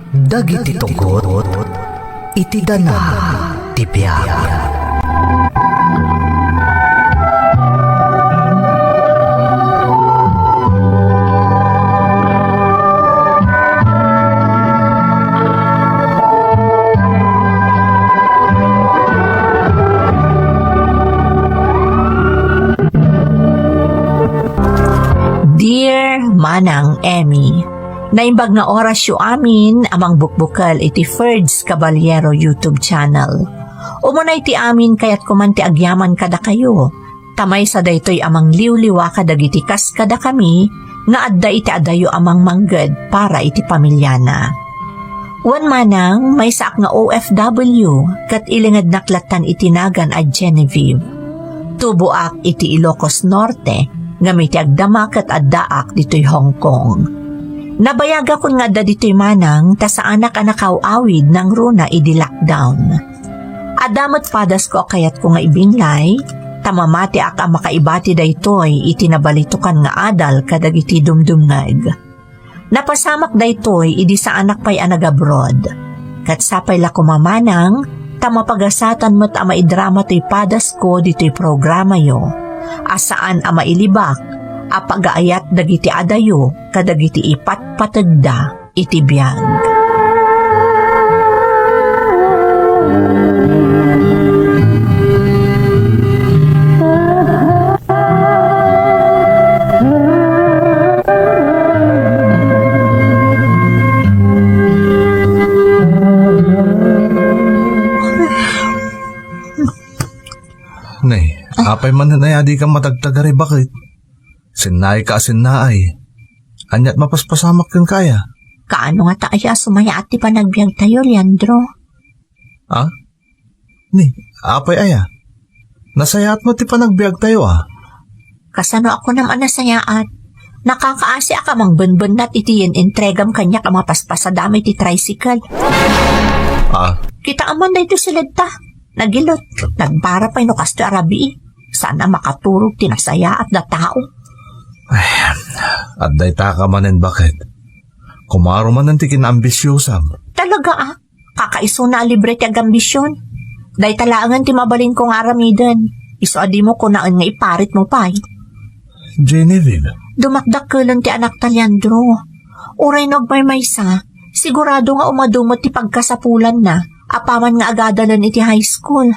Dagiti tugot, iti dana ti biag. Dear Manang Emmy, naimbag nga oras yu amin amang bukbukal iti Ferds Caballero YouTube channel. Umunay ti amin kayat kumanti agyaman kada kayo. Tamay sa daytoy amang liwliwa kadagiti kas kada kami nga adda iti adayo amang mangged para iti pamilyana. Wan manang may saak nga OFW kat ilingad naklatan itinagan at Genevieve. Tubuak iti Ilocos Norte nga may tiagdamak at addaak dito'y Hong Kong. Nabayaga kun nga da dito'y manang ta sa anak-anakaw awid ng runa idi lockdown. Adamat padas ko kayat ko nga ibinlay, tamamati aka makaibati daytoy itinabalitukan nga adal kadagiti dumdumngag. Napasamak daytoy idi sa anak pay anag-abroad. Kat sapay la kumamanang, tamapagasatan mo't ama idrama to'y padas ko dito'y programa yo. Asaan ama ilibak, apagaayat dagiti adayo, kadagiti ipatpatagda iti biyag. Nay, apay man na di ka matagtagari, bakit? Sinay ka sinay. Anyat mapaspasamak kang kaya. Kaano nga taaya sumaya at panagbiag tayo, Leandro? Ah? Ni, apay aya. Nasayat mo ti panagbiag tayo Kasano ako naman nasayaat. Nakakaasi ka mang bunbun nat itiyin entregam kanya ka mapaspasa dami ti tricycle. Kita aman na ito silad ta. Nagilot, nagpara pa'y no kasto arabi. Sana makaturog tinasaya at na tao. At day taka manin bakit? Kumaro man ang tikin ambisyosam. Talaga kakaiso na libre ti agambisyon. Day talaangan ti mabalin kong aramidan. Iso adi mo kunaan nga iparit mo pa'y. Genevieve. Dumakdak ka lang ti anak ta, Leandro. Uray nagmaymaysa, sigurado nga umadumot ti pagkasapulan na. Apaman nga agadalan iti high school.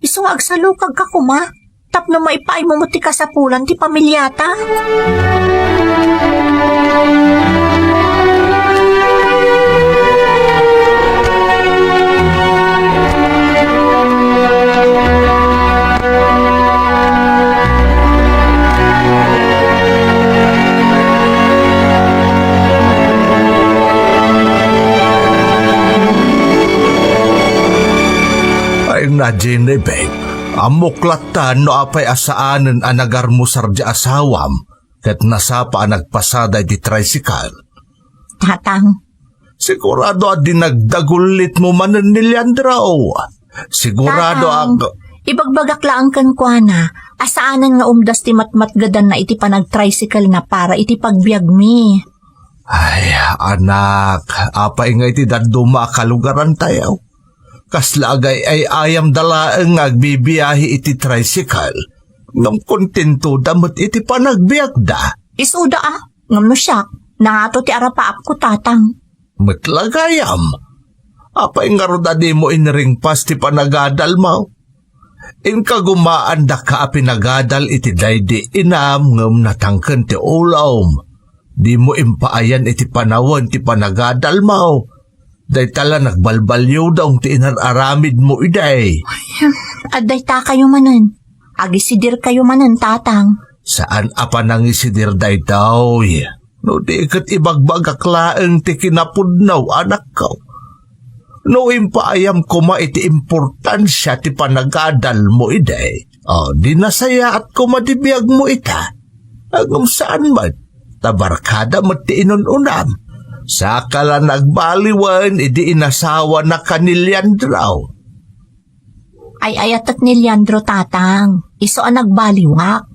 Iso nga agsalukag ka kuma. Tapno maipaay mo ti kasapulan ti pamilyata. Na Genevieve, amuklatan no apay asaanan anagar mo sarja asawam ket nasapa nagpasada di tricycle. Tatang. Sigurado at dinagdagulit mo manan ni Leandro. Sigurado Tatang, ibagbagak lang kan kuana, asaanan nga umdas ti matmatgadan na iti panag-tricycle na para iti pagbiag mi. Ay, anak, apay nga iti daduma kalugaran tayo. Kaslagay ay ayam dalaang agbibiyahi iti tricycle. Ngam kontento damot iti panagbiag da. Isuda ngam no siya, nangato ti arapaap ko, tatang. Matlagayam. Apay nga rodadi mo inringpas ti panagadal mo. Inkagumaan da ka pinagadal iti daydi inam ngam natangken ti ulawm. Di mo impaayan iti panawan ti panagadal mo. Day tala nagbalbalyo daw ti inararamid mo iday. Aday ta kayo manan. Agisidir kayo manan, tatang. Saan apa nang isidir day daw? No di kat ibagbagaklaan ti kinapudnaw anak ko. No impaayam ko ma iti importansya ti panagadal mo iday. Di nasaya at kumadibiyag mo ita. Agam saan man? Tabarkada mo ti inununam. Sakala nagbaliwan, idi inasawa na kanilyan draw. Ay ayatat ni Leandro, tatang. Iso ang nagbaliwak.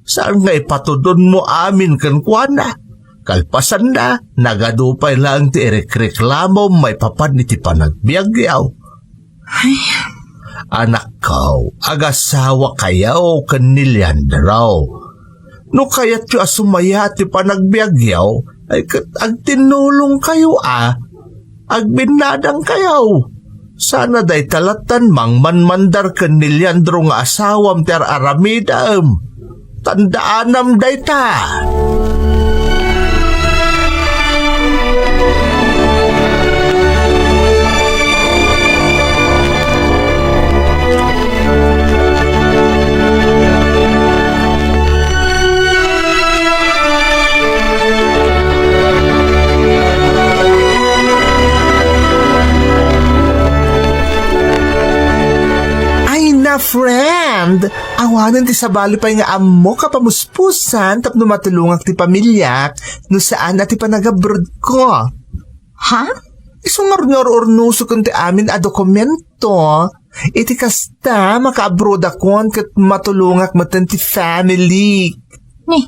Saan nga ipatudon mo amin kan kuana? Kalpasan na, nagadupay lang ti reklamo may papad ni ti panagbiagyaw. Ay, Anak ko, agasawa kayaw kan ni Leandro. No kaya't yu asumaya ti panagbiagyaw, ay ag tinulong kayo agbinadang kayaw. Sana day talatan mang manmandar kan ni Leandro nga asawam ter aramidam. Tandaanam day ta. Friend, awanan ti sabali pa nga amo kapamuspusan tapno matulungak ti pamilyak no saan at ti panagabroad ko. ha? Isungar-ngar-ornuso kun ti amin a dokumento. Iti kasta makaabroad akon kat matulungak matan ti family. Ni,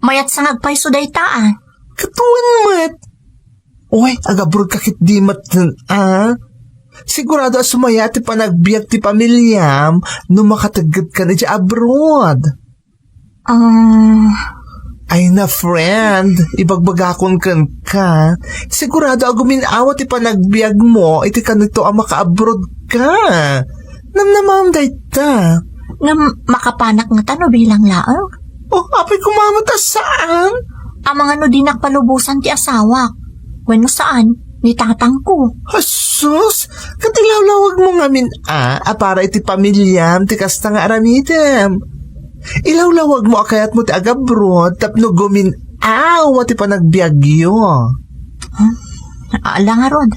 mayat sa ngagpay day taan. Katuan mat. Uy, agabroad kakit di matan Sigurado sumaya ti panagbiyak ti pamilyam no makatagad ka na di abroad. Ay na friend, ibagbagakon kan ka. Sigurado aguminawa ti panagbiyak mo, iti kanito ang maka-abroad ka. Namnamam day ta. Nga makapanak nga tano bilang laang. Oh, apay kumamata saan? Ang mga no dinak palubusan ti asawak. Wano saan? Ni tatang ko. Asus, katilawlawag mo ngamin para iti pamilyam ti kasta nga aramidem. Ilawlawag mo akayat mo ti agabroad tapno guminawa ti panagbiagyo. Aala nga rod.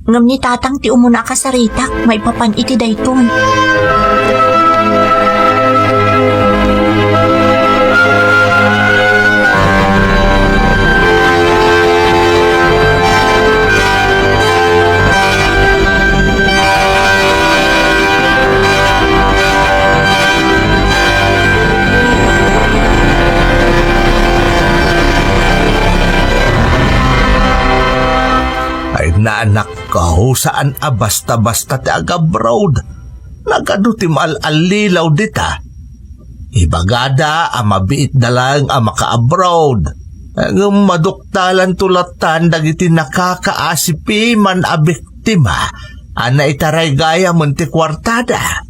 Ngam ni tatang ti umuna ka sa ritak, may papan iti dayton. Na anak ko, saan basta-basta ti agabroad? Nagaduti mal-alilaw dita. Ibagada, mabiit na lang maka-abroad. Ang maduktalan tulatan dagiti nakakaasipi man biktima, ana itaray gaya ti kwartada.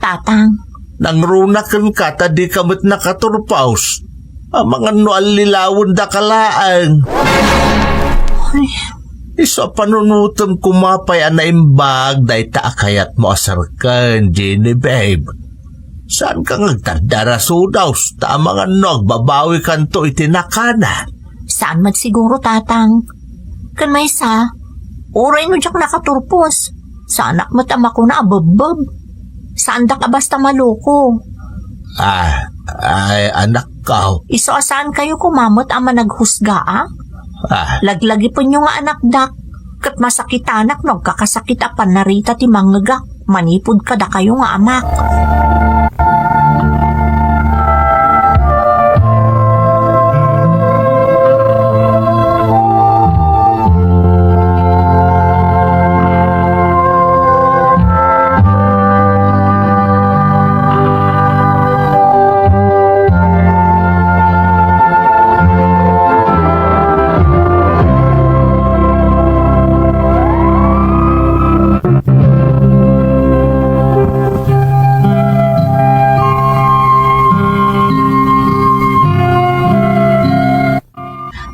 Tatang, Nangrunakan ka, tadi kamot nakaturpaus. Mga no alilawon da kalaang. ay, Isa panunutom kumapay na imbag dahi taakayat mo asarkan, Jenny babe. Saan ka ngagtardarasudaws? Ta mga nagbabawi kanto itinakana. saan magsiguro tatang? Kan may sa, uray no diyak nakaturpos. Sa anak mo tama ko na ababab. Saan da ka basta maluko? Ay anak ko. Iso asaan kayo kumamot ama naghusga Laglagi po nyo nga anak dak. Kat masakit anak no, kakasakit apan narita ti mangagak. Manipod ka da kayo nga amak.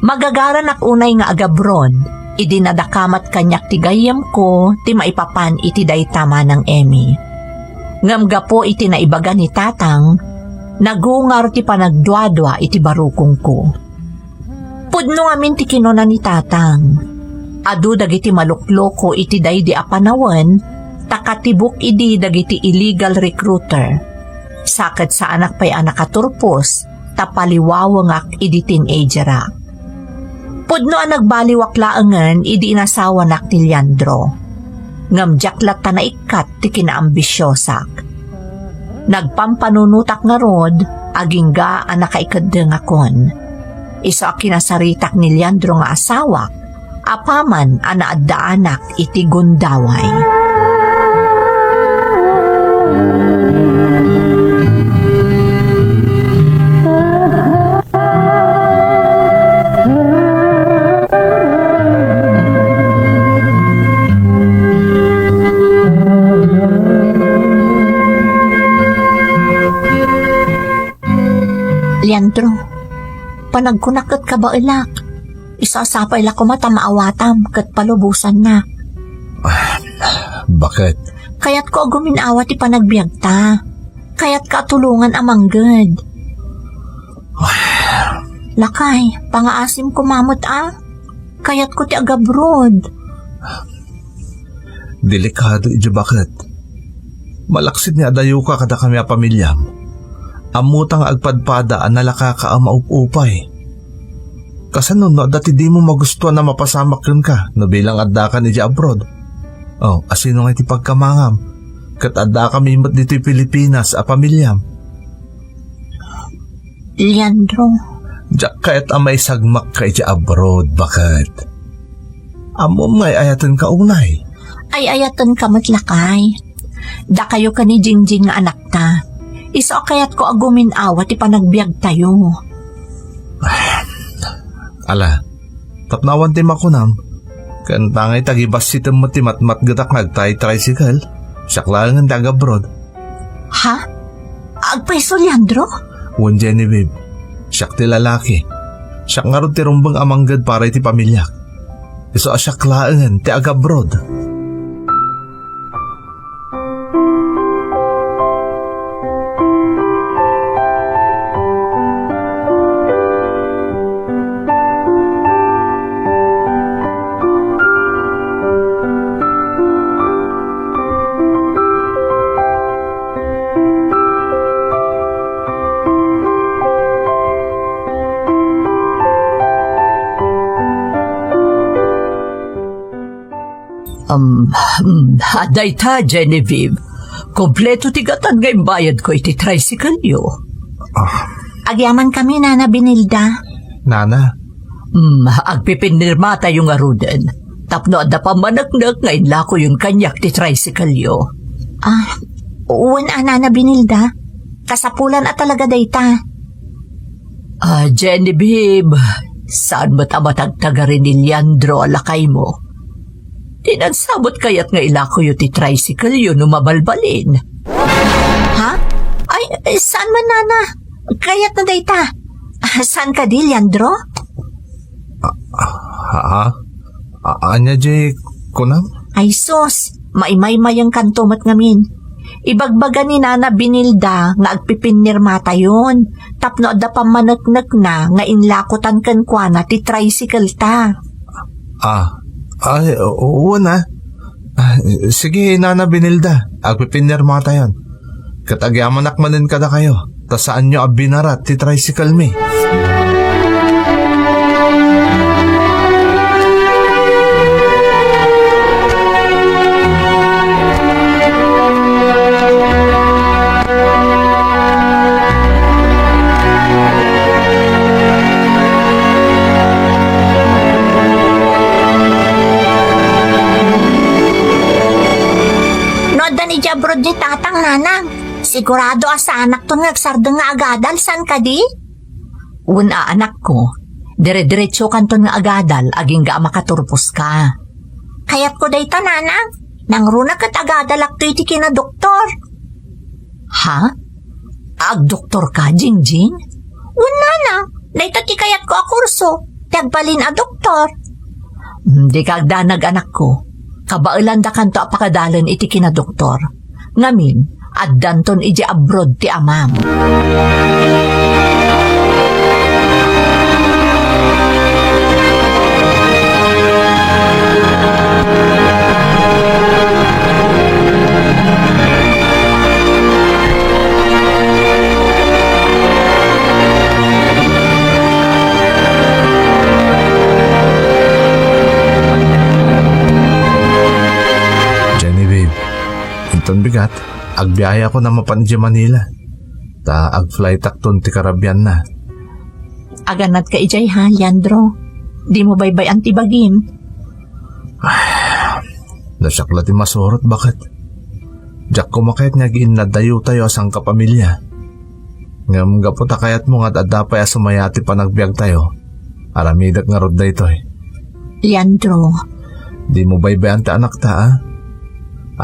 Magagaran ak unay nga agabron, idinadakamat kanyak ti gayam ko, ti maipapan iti daytama ng Emmy. Ngamga po iti naibaga ni tatang, nagungar ti panagdwadwa iti barukong ko. Pudno amin ti kinuna ni tatang, adu dagiti malukloko iti daydi apanawan, takatibok idi dagiti illegal recruiter. Sakit sa anak pa'y anakaturpos, tapaliwawangak idi teenagerak. Pudno ang nagbaliwaklaangan, idi inasawa nak ni Leandro. Ngamjaklat ta na ikat ti kinaambisyosak. Nagpampanunutak nga rod, agingga ang nakaikadeng akon. Isa kinasaritak ni Leandro nga asawa, apaman ang naadaanak iti gundaway. Leandro, panagkunakot ka ba ilak? Isasapay la ko mata maawatam kat palubusan na. Bakit? Kaya't ko guminawa ti panagbiag ta. Kaya't katulungan amang good. Lakay, pangaasim ko mamot Kaya't ko ti agabroad. Delikado iti bakit? Malaksid niya dayo ka kada kami a pamilyam. Amutang agpadpada ang nalakaka ang maupupay. Kasano no, dati di mo magustuhan na mapasamak yun ka no bilang adda ka ni abroad. Oh, asino nga iti pagkamangam. Kat adda kami mat dito'y Pilipinas a pamilyam. Leandro. Diyak kaya't amay sagmak ka iti abroad, bakit? Amo ngay ayatan ka unay. Ay ayatan ka matlakay. Da kayo ka ni Jingjing nga anak ta. Isa kaya't ko agumin awat ipanagbiag tayo. Ala, tapnawan ti makunam. Kantangay tagibas si mo ti matmat gatak nagtay tricycle. Sakla nga taga abroad. Ha? Agpaiso, Leandro? Wan Genevieve, siyak ti lalaki. Siyak nga ron ti rumbang amanggad para iti pamilyak. Iso asaklaan ti aga abroad. Haday ta, Genevieve. Kompleto tigatan ngayong bayad ko iti tricycle yo. Agyaman kami, Nana Binilda. Nana, Agpipinirmata yung aruden. Tapno ada pa manaknak ngayon lako yung kanyak ti tricycle yo. Uwan Nana Binilda. Kasapulan at talaga dayta. Genevieve, saan matamatagtaga rin ni Leandro alakay mo? Tinagsabot kaya't nga ilako yung ti tricycle yun mabalbalin. Ha? Ay, saan man, Nana? Kaya't na dayta. Saan ka di, Leandro? Anya jay kunam? Ay, sos. Maimay-mayang kantomat ngamin. Ibagbaga ni Nana Binilda nga agpipinirmata yun. Tapno da pamanaknak na nga inlakotan kankwana ti tricycle ta. Ay, oo na. Sige, Nana Binilda. Agpipinirmata yan. Katagyamanak manin kada kayo. Ta saan nyo abinarat ti tricycle me? Abroad ni tatang nanang. Sigurado asa anak to nagsarda nga agadal. San ka di? Una anak ko. Dire-diretso kan to nga agadal. Aging ga makaturpos ka. Kayat ko dayta nanang. Nangruna kat agadal akto iti kina doktor. Ha? Ag-doktor ka, Jingjing? Una na. Dayta ti kayat ko a kurso. Tagbalin a doktor. Di kagdanag anak ko. Kabailan da kanto apakadalan iti kina doktor. Ngamin, at danton iti abroad ti amam. Genevieve, inton bigat. Agbiyaya ko na mapan di Manila. Ta ag-flight takton ti Caribbean na. Aganat ka ijay ha, Leandro. Di mo baybay ang tibagim. Nasakla ti masurot, bakit? Diyak kumakayat nga giinadayo tayo asang kapamilya. Ngam gaputa kayat mo nga adapay asumayati pa nagbiag tayo. Aramidak nga rod da ito eh. Leandro, Di mo baybayan ti anak ta ah.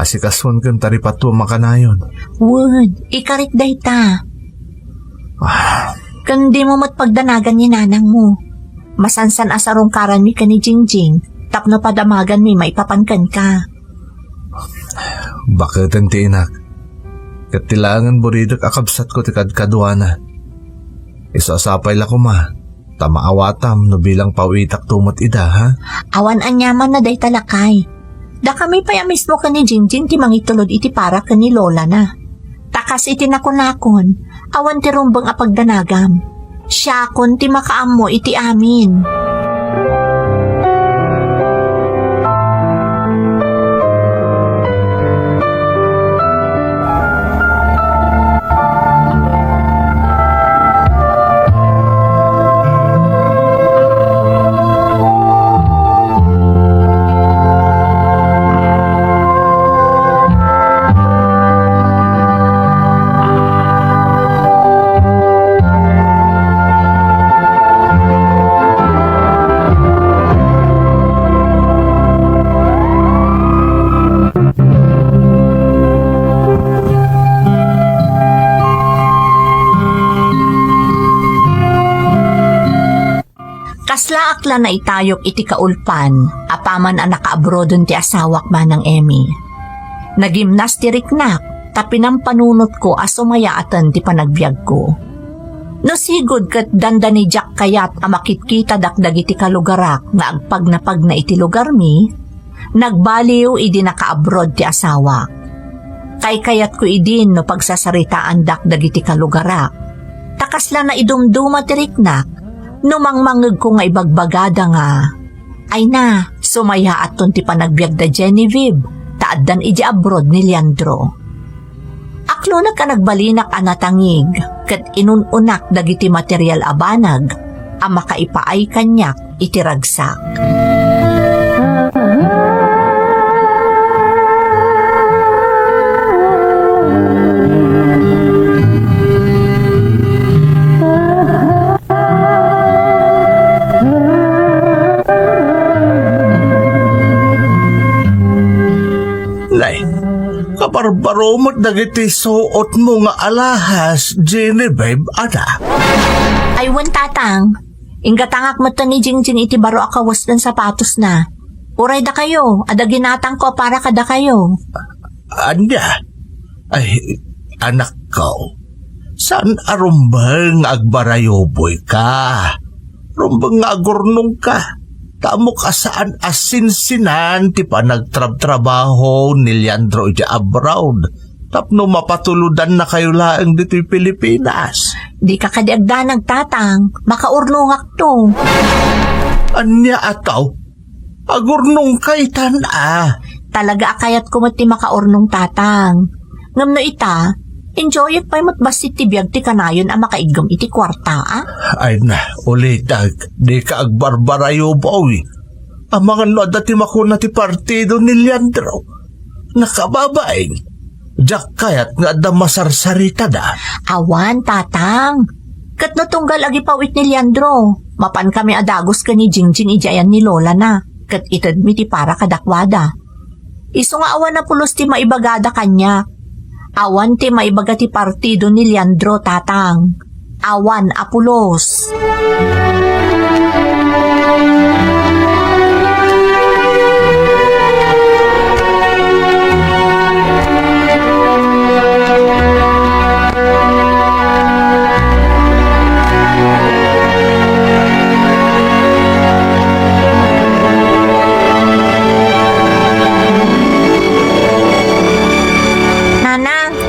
Asikaswan kang taripatu makanayon. wood, ikarik day ta. Kung di mo matpagdanagan ni nanang mo, masansan asarong karan mi ka ni Jingjing, tapno padamagan mi maipapankan ka. Bakit ang tiinak? Katilangan buridak akabsat ko ti kadkadwana. Isasapay la ko ma. Tamaawatam no bilang pawitak tumot ida ha. Awan anyaman na day talakay. Da kami pa ya mismo ka ni Jingjing ti mangitulod iti para ka ni Lola na. Takas iti nakon-nakon, awan ti rumbang apagdanagam. Siya kon ti makaammo iti amin. Kasla akla na itayok iti kaulpan, apaman ang nakaabrodon ti asawak manang Emmy. Nagimnas ti riknak, tapi ng panunot ko asumayaatan ti panagbiag ko. No sigod kat danda ni Jack kayat amakitkita dakdag iti kalugarak nga agpagnapag na iti lugar mi, nagbaliw idi nakaabrod ti asawak. Kay kayat ko idin no pagsasaritaan dakdag iti kalugarak. Takasla na idumduma ti riknak, numangmangeg ko nga ibagbagada nga. Ay na, sumaya aton ti panagbiag da Genevieve, taaddan iji abroad ni Leandro. Aklo na ka nagbalinak anatangig, kat inununak dagiti material abanag, ang makaipaay kanyak iti ragsak. Kabarbaro mo't dagiti suot mo nga alahas, Genevieve, ada. Ay wan tatang, ingatangak mo to ni Jingjing iti baro akawas ng sapatos na. Uray da kayo, ada ginatang ko para kada kayo. Anya? Ay, anak ko, saan arumbang agbarayoboy ka? Rumbang nga agurnong ka? Tamo ka saan asinsinan ti pa nagtrab-trabaho ni Leandro iti abroad. Tapno mapatuludan na kayo laang dito Pilipinas. Di ka kadiagda nagtatang, makaurnungak to. Anya ataw? Agurnong kay tana. Talaga akayat ko mati makaurnong tatang. Ngam no ita, enjoy it pa'y matbasit ti biyag ti kanayon ang makaigam iti kwarta, ah? Ay na, ulitag, di ka agbarbarayo boy. Ang mga noda ti makuna ti partido ni Leandro. Nakababaing, jak kayat nga da masarsarita da. Awan, tatang. Kat no tunggal agi pawit ni Leandro. Mapan kami adagos ka ni Jingjing ijayan ni Lola na. Kat itad mi ti para kadakwada. Iso nga awan na pulos ti maibagada kanya. Awan ti maibaga ti partido ni Leandro, tatang. Awan apulos.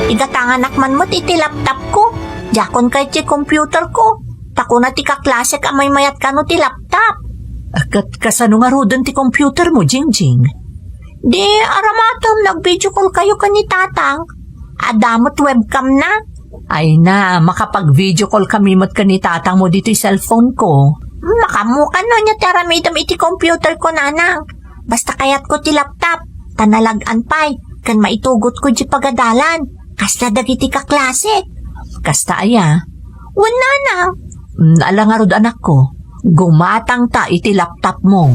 Igatanganak man mo't iti laptop ko. Jakon kay ti computer ko. Tako na ti kaklase ka may mayat ka no ti laptop. Kat kasano nga rodon ti computer mo, Jingjing? Di, aramatom, nag-video call kayo ka ni tatang. Adamot webcam na. Ay na, makapag-video call kami mo't ni tatang mo dito yung cellphone ko. Makamuka no niya taramidam iti computer ko nanang. Basta kayat ko ti laptop. Tanalagan pa'y. Kan maitugot ko di pagadalan. Kasla dagiti ka klase. Kasta aya. Wala na. Alangarod anak ko. Gumatang ta iti laptop mo.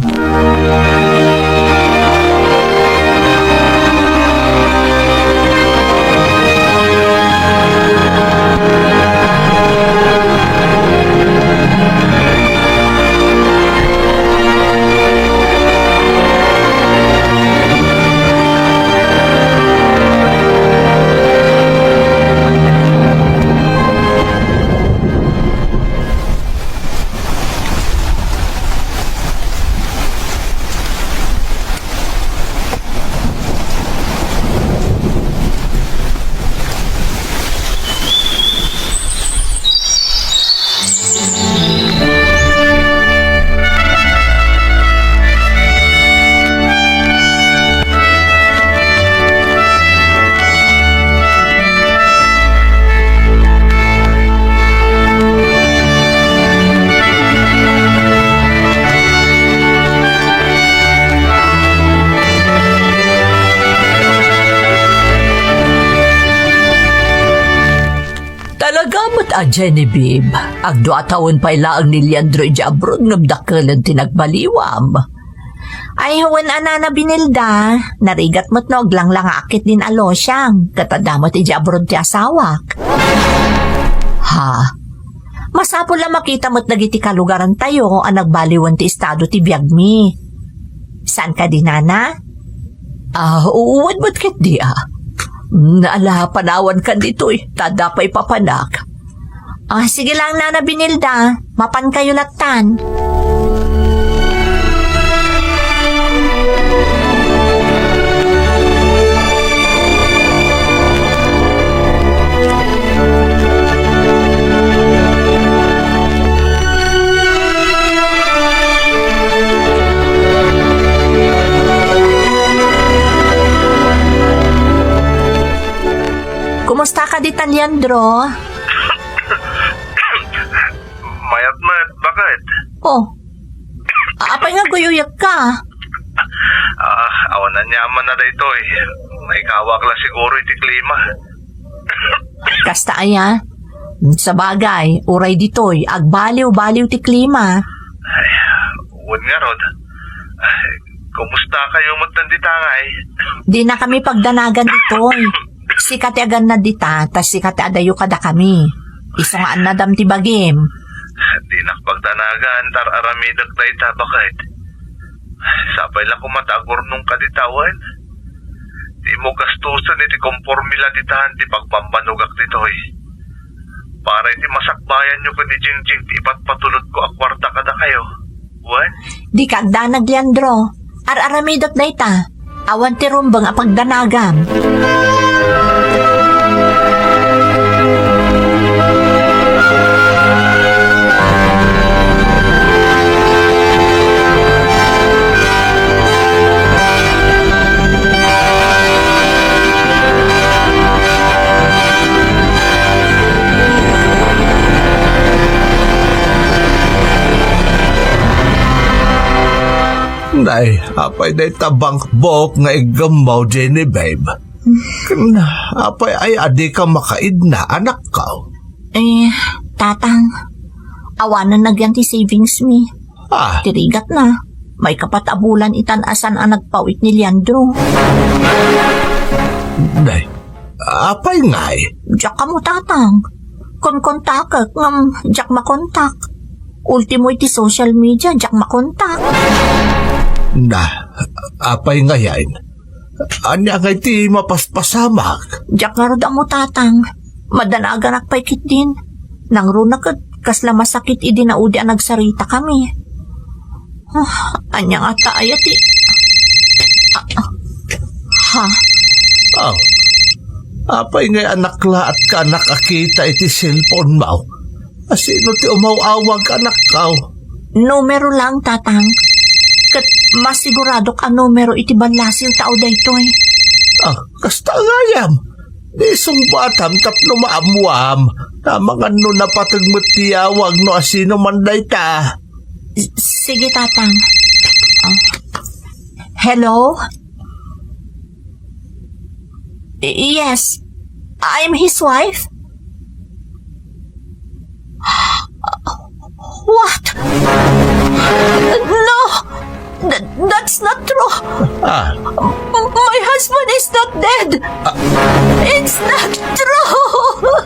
Genevieve, agdo atawon pa ilaang ni Leandro Jabrod ngabdakalan tinagbaliwam. Ay huwan ana na binilda. Narigat mo't no lang akit din alosyang. Katadamot iti abrod ti asawak. Ha? Masapol lang makita mo't nagiti kalugaran tayo ang nagbaliwan ti estado ti biyag mi. Saan ka din nana? Uwad mo't kit di Naala panawan ka dito tadapay papanak. Sige lang nana binilda. Mapan kayo latan. Kumusta ka di Leandro? Mayat, bakit? Oh, apay nga guyuyag ka. Awan na nyaman na dito May kawak lang siguro iti klima. Kasta aya. Sa bagay, uray ditoy, agbaliw-baliw ti klima. Ay, uwan nga rod. Kumusta kayo mo't nanditangay? Di na kami pagdanagan ditoy. Sikati agan na dita, tas sikati adayo kada kami. Isungaan na dam ti bagim. Di nakapagdanagan, tararamidag tayo bakit? Sapay lang kumatagor nung kaditawan. Di mo gastusan iti kompormila ditahan ti pagpambanugak ditoy. Para iti masakbayan nyo ko ni Jingjing ti ipatpatulot ko akwarta kada kayo. What? Di kagdanag Leandro. Araramidot na ita. Awan ti rumbang apagdanagam. Nay, apay day tabangkbok nga igamaw, Genevieve. Apay ay adi ka makaidna, anak ka. Tatang, awanan nagyan ti savings mi. Tirigat na. May kapatabulan itanasan ang nagpawit ni Leandro. Nay, apay ngay? Diyak ka mo, tatang. Kontakak ngam, diyak makontak. Ultimo iti social media, diyak makontak. Apay ngayon. Anya ngay ti mapaspasamak. Diyak nga rod mo, tatang. Madanagan akpaykit din. Nang runak kasla masakit idinaudi ang nagsarita kami. Anyang ata ayati. Ha? Apay ngay anakla at kanak akita iti cellphone mo. Asino ti umawawag anak ka? Numero lang, tatang. Kat masigurado ka numero iti banlasi yung tao da ito kasta ngayam. Isong batam tapno maamuam. Na mga no napatagmat tiyawag no asino man day ta. Sige, tatang. Hello? Yes, I'm his wife. What? No, that's not true. Ah, My husband is not dead. It's not true.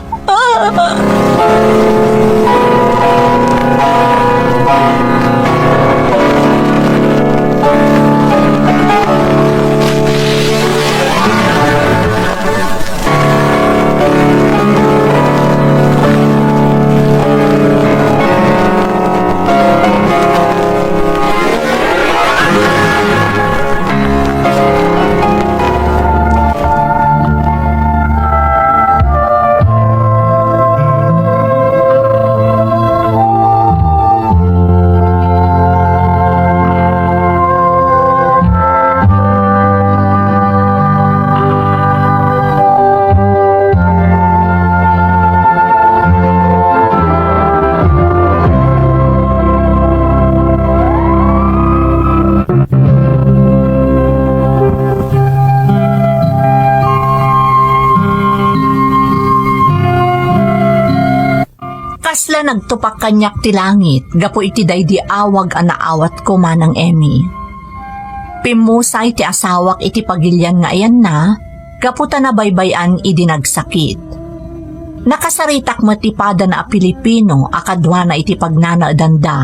Kasla nagtupak kanyak ti langit, gapo iti daydi awag ang naawat ko manang Emmy. Pimusay ti asawak iti pagilyan nga ayan na, gapo ta na baybayan idi nagsakit. Nakasaritak matipada na a Pilipino akadwa na iti pagnanaadanda.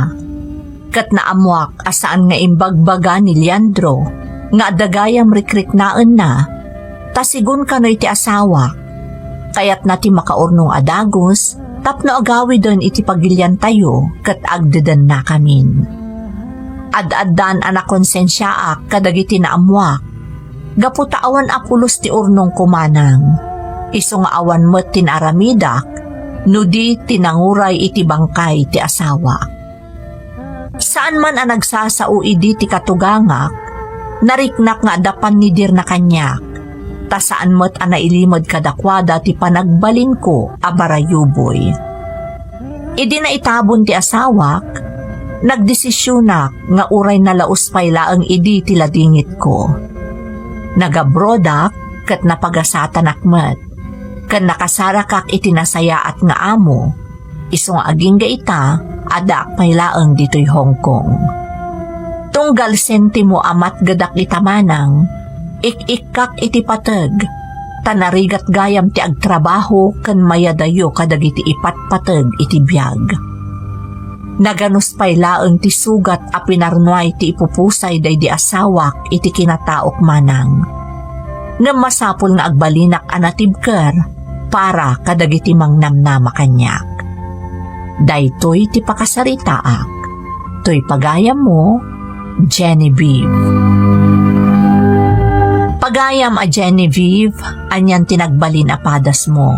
Kat naamuak asaan nga imbagbaga ni Leandro, nga adagayam rikriknaan na, tasigun ka no iti asawak, kayat na ti makaurnong adagos, tapno agawi doon iti pagilyan tayo kat agdadan na kamin. Ad-addan anak konsensyaak kadagiti na amwak. Gaputaawan apulos ti urnong kumanang. Iso nga awan met tinaramidak, nudi tinanguray iti bangkay ti asawa. Saan man ang nagsasao idi ti katugangak, nariknak nga dapan ni dir na kanyak. Ta saan mo't anailimod kadakwada ti panagbalin ko abarayuboy. Idi na itabon ti asawak, nagdesisyonak nga uray na laos pay laang idi ti ladingit ko. Nagabrodak kat napagasatan akmet, kan nakasarakak itinasaya at nga amo, isong aging gaita adak pay laang dito'y Hong Kong. Tunggal sentimo amat gadak itamanang, ik-ikkak iti pateg, tanarigat gayam ti agtrabaho kan mayadayo kadagiti ipatpateg iti biyag. Naganus pay laeng ti sugat a pinarnuay ti ipupusay day di asawak iti kinataok manang. Ngem masapul nga agbalinak anatibker para kadagiti mangnamnama kanyak. Daytoy ti pakasaritaak, toy pagayam mo, Genevieve. Pagayam a Genevieve, anyan tinagbalin apadas mo.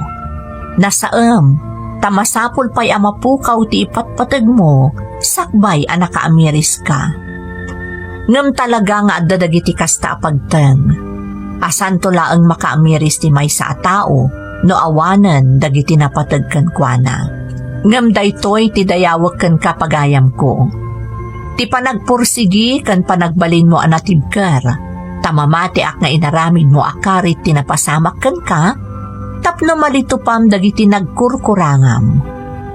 Nasaem, tamasapul pa'y amapukaw ti ipatpatag mo, sakbay anak kaamiris ka. Ngem talaga nga adadagiti kasta apagten. Asan to laang makaamiris ti may sa tao, no awanan dagiti napatagkan kuana. Ngem daytoy ti dayawag kan kapagayam ko. Ti panagpursigi kan panagbalin mo anatibker, tamamati ak nga inaramid mo akarit tinapasamak kan ka, tapno malitupam dagiti nagkurkurangam.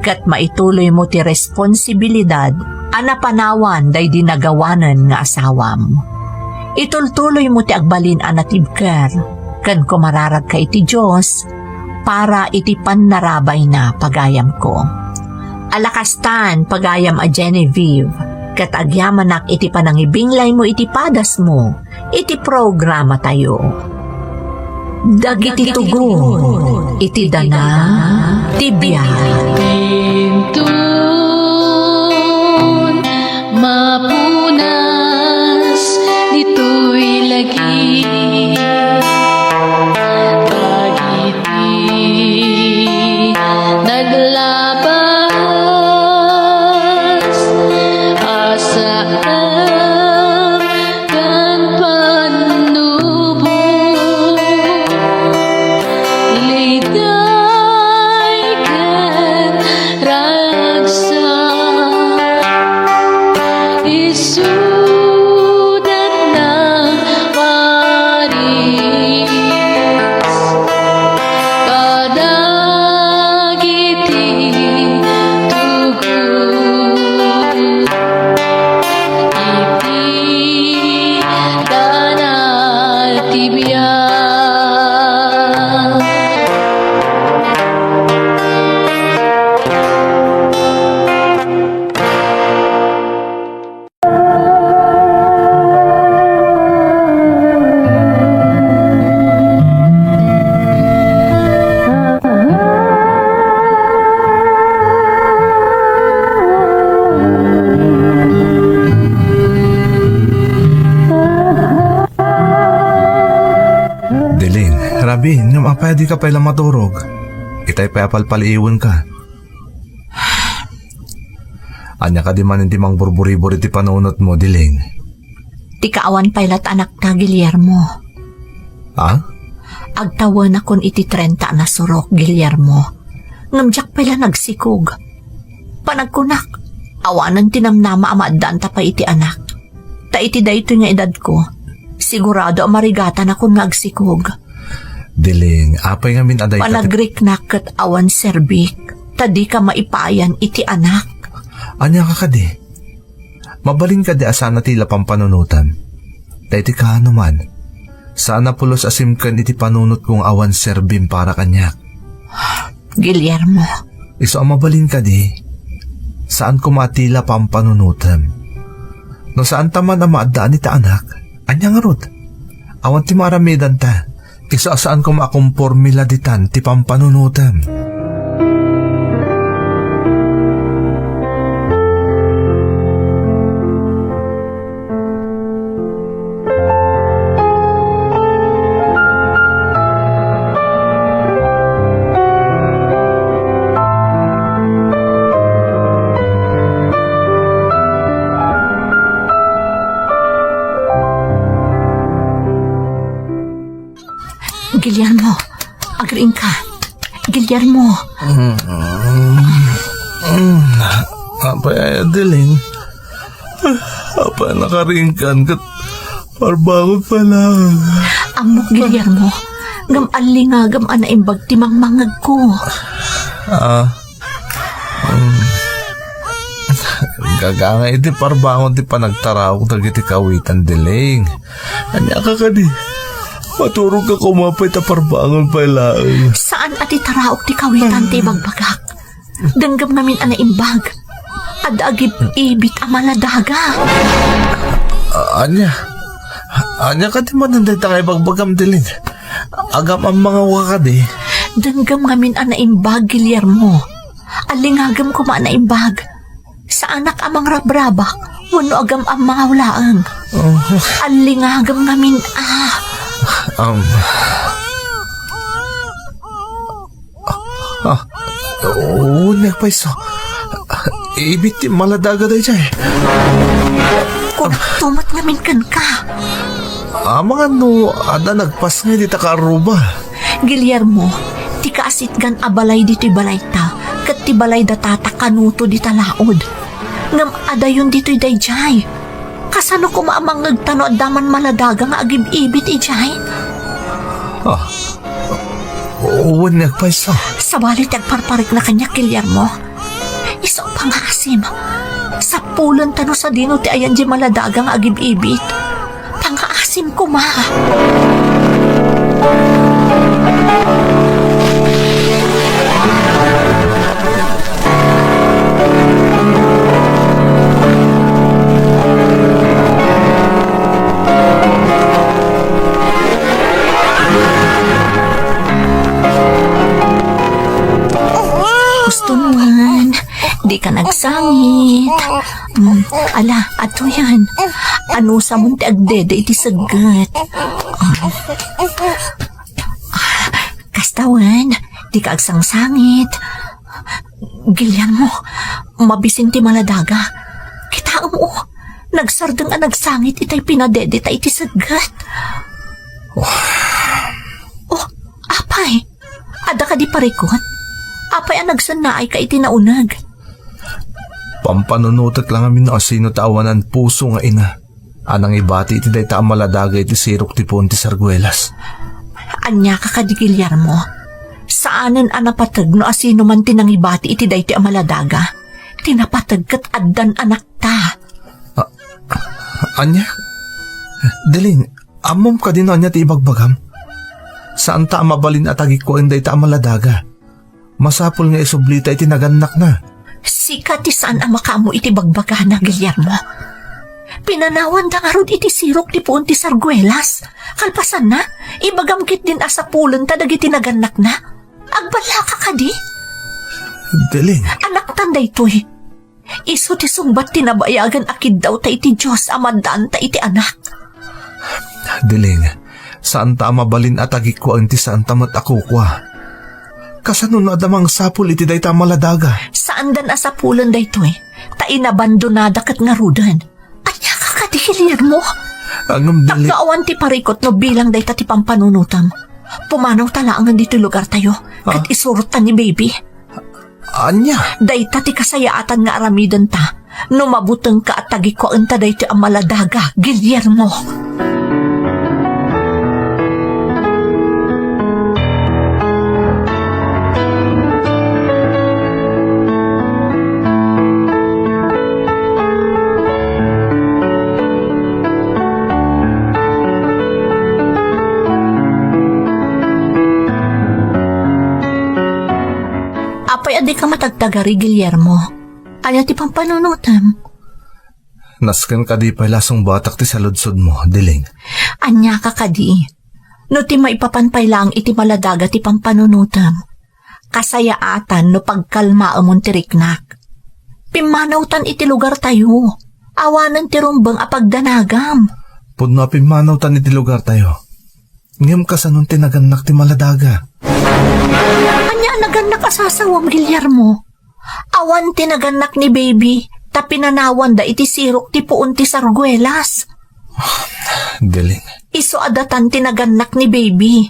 Kat maituloy mo ti responsibilidad, anapanawan day dinagawanan nga asawam. Itultuloy mo ti agbalin anatibker, kan kumararag ka iti Diyos, para iti pannarabay na pagayam ko. Alakastan pagayam a Genevieve, kat agyamanak iti panangibinglay mo iti padas mo, iti programa tayo. Dagiti tugon, iti dana, tibiyay. Tun, mapunas, dito'y lagi. Dagiti, naglabas, asaan, kan panubo, di ka pala maturog. Itay payapalpaliiwan ka. Anya ka di man hindi mang burburi-buri ti panunot mo, Diling. Ti kaawan paylat anak ta, Guillermo. Ha? Agtawan akon iti 30 na surok, Guillermo. Ngamjak pala nagsikog. Panagkunak, awanan tinamnama amadaan ta pa iti anak. Ta iti dayto nga edad ko. Sigurado amarigatan ako nagsikog. Diling, apay nga min aday ka. Panagriknak kat awan serbik. Tadi ka maipayan iti anak. Anya ka kadi. Mabalin ka di asana tila pampanunutan. Dayti ka man. Sana pulos asimkan iti panunot kong awan serbim para kanyak. Guillermo, Iso ang mabalin ka di. Saan ko matila pampanunutan. No saan taman ang maadaan iti anak. Anya nga rod. Awan ti maramidan ta. Iso saan ko maakumpormila ditan ti pampanunutan. Guillermo, agriin ka. Guillermo. Apay Diling. Apay nakaringkan kat parbangon pa lang. Amok, Guillermo. Gam-ali nga, gam-anaimbag timang mangag ko. Gaganga iti parbangon ti panagtarawag dagiti kawitan, Diling. Anya ka kadi. Maturog ka kumapay ta parbangon pa lang. Saan ati taraok ti kawitan ti bagbagak? Danggam namin anaimbag. Adagib ibit amaladaga. Anya ka di mananday ta kay bagbagam, Diling. Agam ang mga wakadi. Danggam namin anaimbag, Guillermo. Alingagam ko manaimbag. Sa anak amang rabrabak, wano agam ang mga walaang. Alingagam namin nagpaiso. Ibit ti maladaga day jay. Kung tumat namin kan ka. Mga no, ada nagpas nga di ta karuba. Guillermo, ti kaasit gan abalay dito'y balay ta, kat ti balay da tata kanuto di talaod. Ngam adayon dito'y dayjay. Kasano ko maamangag tano at daman maladaga nga agib-ibit ijay? Oo, nagpaiso. Sabalit agparparik na kanya, Guillermo. Iso pangasim. Sa pulon tano sa dino ti ayan di maladaga nga agib-ibit. Pangaasim ko ma. Gusto naman. Di ka nagsangit. Ala, ato yan. Ano sa munti agdede iti sagat. Kastawan, di ka agsangsangit. Guillermo, mabising ti maladaga. Kita mo, nagsardang ang nagsangit itay pinadede ta iti sagat. Oh, apay. Ada ka di parikot? Apay ang nagsanaay ka itinaunag. Pampanunutat lang amin na asino taawanan puso nga ina. Anang ibati iti day ta maladaga iti sirok ti Ponte Sarguelas. Anya ka kadi Guillermo. Saanan anapatag no asino man tinangibati iti day ti amaladaga. Tinapatag kat addan anak ta. Anya? Diling, amom ka din anya ti ibagbagam. Saan ta mabalin at agik ko inday ta amaladaga? Masapol nga isublita iti naganak na. Sikat ti saan ang makamo iti bagbaga na, Guillermo. Pinanawan da nga rod iti sirok ti Ponte Sarguelas. Kalpasan na, ibagamkit din asapulan ta dagiti naganak na. Agbala ka kadi? Diling. Anak tanday to'y. Iso ti sumbat tinabayagan akid daw ta iti Diyos amadaan ta iti anak. Diling, Saan ta mabalin at agi ko ang ti saan tamat ako kwa. Kasano na damang sapul iti day ta maladaga. Saan dan asapulan da ito Ta inabandonada kat nga rudan. At niya kakadikilir mo. Angam dili. Taknaawan ti parikot no bilang day ta ti pampanunutam. Pumanaw tala ang dito lugar tayo. Kat isurot ta ni baby. Anya? Day ta ti kasayaatan nga aramidan ta. No mabuteng ka at tagi ko anta day ti amaladaga, Guillermo. Apay adi ka matagtagari, Guillermo. Anya ti pampanunutam. Nasken ka di pala lasong batak ti saludsod mo, diling. Anya ka kadi. No ti maipapanpay lang iti maladaga ti pampanunutam. Kasayaatan no pagkalma amon ti riknak. Pimanawtan iti lugar tayo. Awanan ti rumbang apagdanagam. Pudno pimanaw tan iti lugar tayo. Ngem kasanon tinaganak ti maladaga. Anya naganak asasawam, Guillermo. Awan tinaganak ni baby, ta pinanawan da iti sirok ti puon ti sarguelas. Diling. Iso adatan tinaganak ni baby.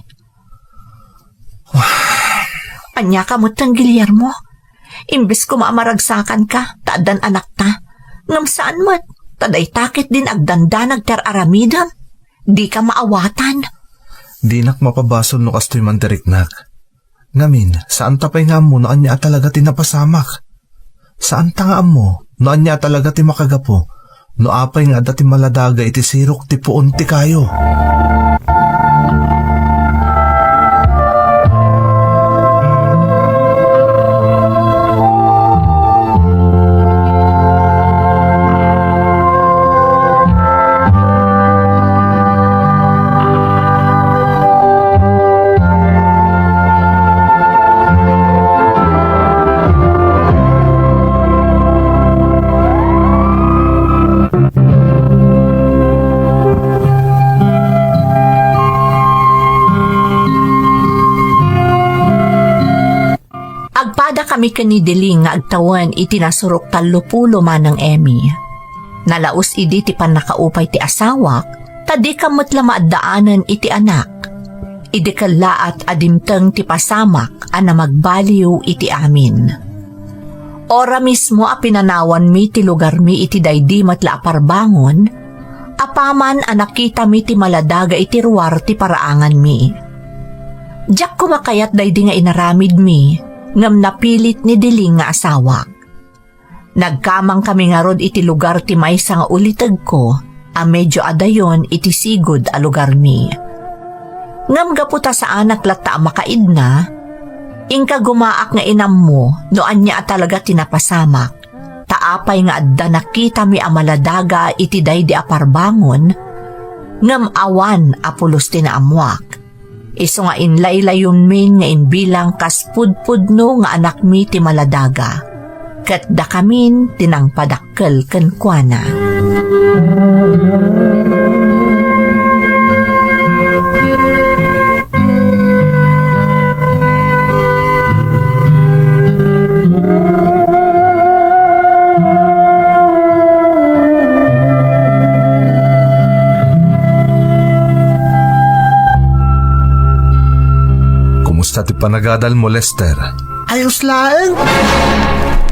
Anya kamutang, Guillermo. Imbes ko maamaragsakan ka, taadan anak ta. Ngam saan mo't, taday takit din agdandanag ter aramidam. Di ka maawatan. Di nak mapabasol no kastoy mantiriknak. Ngamin, saan tapay nga mo na anya talaga tinapasamak? Saan ta nga mo no anya talaga ti makagapo? No apay nga dati maladaga iti sirok ti puon ti kayo. Agpada kami kanidiling nga agtawan iti nasurok tallupulo manang Emmy. Nalaos idi ti panakaupay ti asawak, tadi kamot lamaadaanan iti anak. Idi kalaat adimteng ti pasamak ana magbaliw iti amin. Ora mismo a pinanawan mi ti lugar mi iti daydi matla aparbangon, apaman anakita mi ti maladaga iti ruwar ti paraangan mi. Diyak kumakayat daydi nga inaramid mi, ngam napilit ni Diling nga asawa. Nagkamang kami nga rod iti lugar ti maysa nga ulitag ko, a medyo adayon iti sigod a lugar mi. Ngam gaputa sa anak lata makaid na, ingka gumaak nga inam mo, no anya talaga tinapasamak, taapay nga adda nakita mi amaladaga iti daydi aparbangon, ngam awan apulos tinaamuak. Iso nga inlaylayon min nga inbilang kaspudpudno nga anak mi ti maladaga. Kat da kamin tinang padakkel ken kuana. Kumusta ti panagadal mo, Lester? Ayos laeng.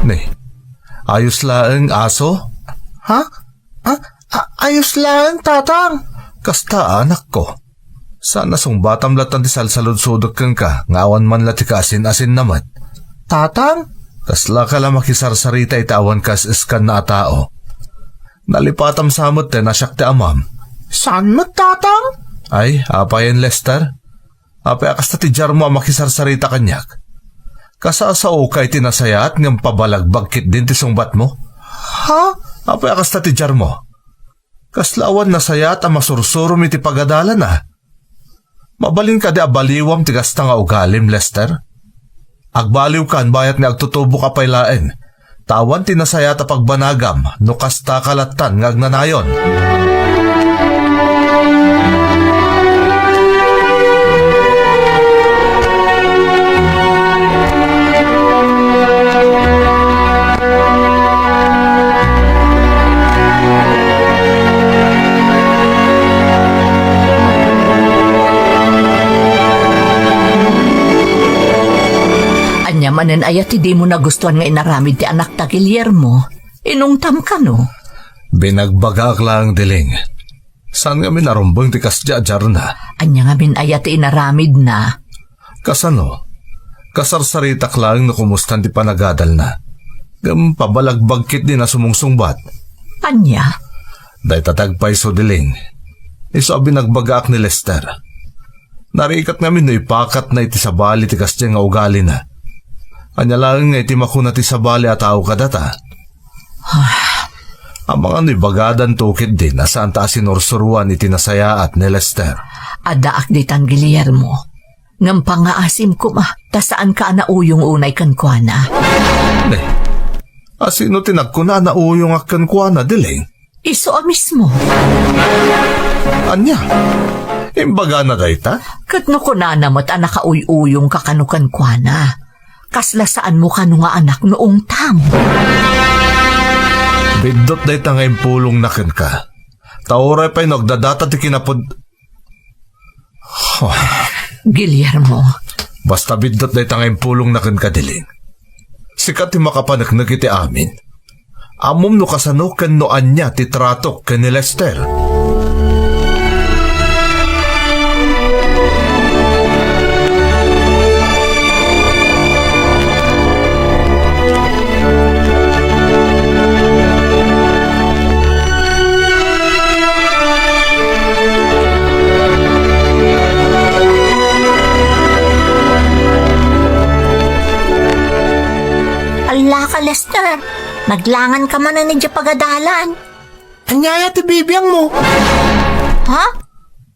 Ne, ayos laeng aso? Ha? Ayos laeng, tatang. Kasta anak ko. Sana sung batam latan ti salsaludsudok kang ka, ngawan man lati kasin-asin namat. Tatang? Kasla ka lang makisarsarita itawan kas iskan na tao. Nalipatam samot te nasyak ti amam. Saan mo, tatang? Ay, apayan Lester? Apay akas ti jar mo makisarsarita kanyak. Kasasao kay tinasayat ng pabalagbag kit din ti sungbat mo? Ha? Apay akas ti jar mo? Kaslawan na sayat ang masursuro mi ti pagadalan na. Mabalin ka di abaliwam ti gasta nga ugalim, Lester? Agbaliw kan bayat nga agtutubo ka paylaen. Tawan tinasayat a pagbanagam no kasta kalatan nga agnanayon. manen ayat di mo nagustuhan nga inaramid ti anak ta Guillermo. Inungtam ka no? Binagbagak lang diling. Saan kami narumbang ti kasdya-jar na? Anya nga min ayat ti inaramid na. Kasano? Kasarsaritak lang na kumustan ti panagadal na. Pabalagbagkit din na sumungsungbat. Anya? Day tatagpay so diling. Iso binagbagak ni Lester. Narikat namin no ipakat na iti sabali ti kasdya nga ugali na. Anya lang nga iti makuna ti sabali at tao kadata. Ang mga nibagadan tukit din na saan ta sinursuruan iti nasaya at ni Lester. Adaak ditan Guillermo. Ngam pangaasim ko ta saan ka nauyong unay kankwana. Asino tinagkuna na uyong akan kuha na diling? Iso mismo. Anya? Imbaga na dayta? Katno ko na namot anak uyuyong kakanukan na. Kasla saan mo kanu nga anak noong tam. Bidot dayta nga impulong nakin ka. Tauray pa'y nagdadata ti kinapod... Guillermo. Basta bidot dayta nga impulong nakin ka diling. Sikat ti makapanaknag iti amin. Amom no kasano ken no anya ti tratok ken ni Lester. Ala ka, Lester. Naglangan ka man na ni pagadalan. Anyaya ti bibiyang mo. Ha?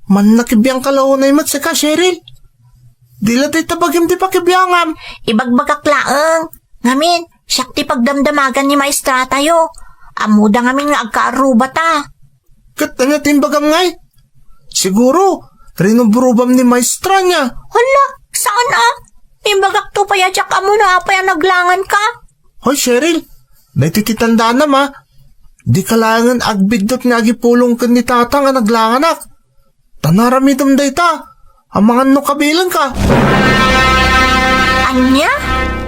Man nakibiyang kalaunay mat sa ka, Cheryl. Dila tayo tabagim ti pakibiyangam. Ibagbagak-laang. Ngamin, siyak ti pagdamdamagan ni maestra tayo. Amuda ngamin nga agkaaruba ta. Kat na timbagam ngay. Siguro, rinuburubam ni maestra niya. Hala, saan Imbagak to payadyak amo na apay naglangan ka. Hoy, Cheryl, naitititanda na ma. Di kalangan agbidot nga agipulong ka ni tata nga naglanganak. Tanaramidam day ta. Amangan no kabilang ka. Anya?